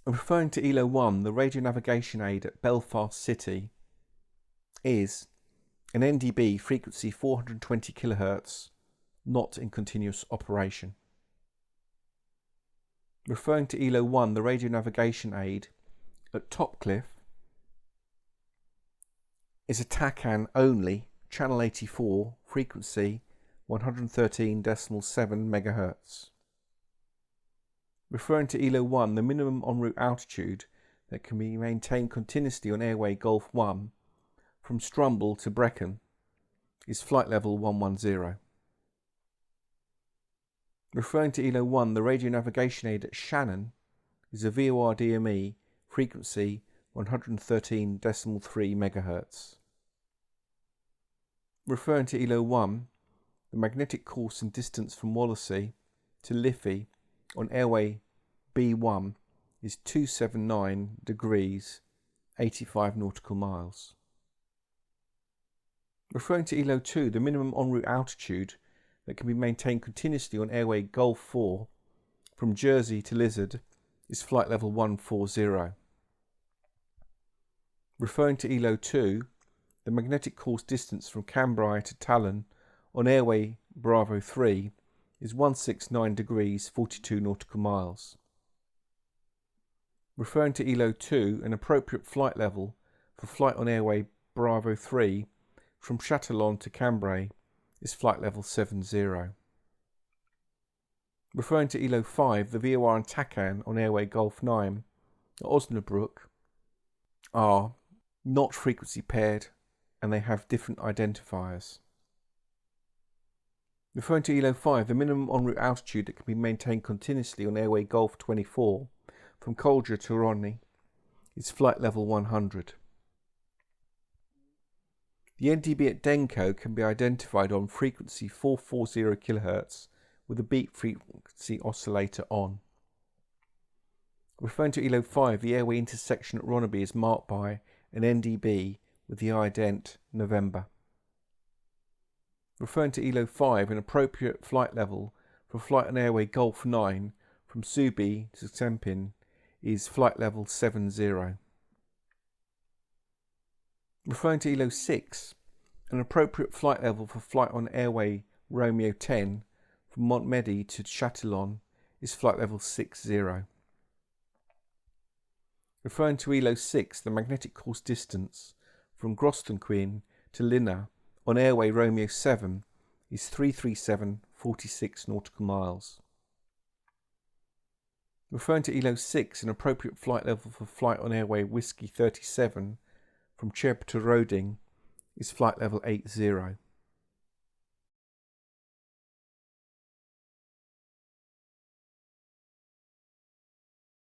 Referring to ELO 1, the radio navigation aid at Belfast City is an NDB frequency 420 kHz, not in continuous operation. Referring to ELO 1, the radio navigation aid at Topcliffe is a TACAN only, channel 84, frequency 113.7 MHz. Referring to ELO 1, the minimum en route altitude that can be maintained continuously on airway Golf 1 from Strumble to Brecon is flight level 110. Referring to ELO 1, the radio navigation aid at Shannon is a VOR DME, frequency 113.3 MHz. Referring to ELO 1, the magnetic course and distance from Wallasey to Liffey on airway B1 is 279 degrees 85 nautical miles. Referring to ELO 2, the minimum en route altitude that can be maintained continuously on airway Golf 4 from Jersey to Lizard is flight level 140. Referring to ELO 2, the magnetic course distance from Cambrai to Talon on airway Bravo 3 is 169 degrees 42 nautical miles. Referring to ELO 2, an appropriate flight level for flight on airway Bravo 3 from Châtillon to Cambrai is flight level 70. Referring to ELO 5, the VOR and TACAN on airway Golf 9 at Osnabrück are not frequency paired and they have different identifiers. Referring to ELO 5, the minimum en route altitude that can be maintained continuously on airway Golf 24 from Colger to Rodney is flight level 100. The NDB at Denko can be identified on frequency 440 kHz with a beat frequency oscillator on. Referring to ELO 5, the airway intersection at Ronneby is marked by an NDB with the ident November. Referring to ELO 5, an appropriate flight level for flight on airway Golf 9 from Subi to Sempin is flight level 70. Referring to ELO 6, an appropriate flight level for flight on airway Romeo 10 from Montmedy to Châtillon is flight level 60. Referring to ELO 6, the magnetic course distance from Grostonquin to Linna on airway Romeo 7 is 337.46 nautical miles. Referring to ELO 6, an appropriate flight level for flight on airway Whiskey 37 from Cheb to Roding is flight level 80.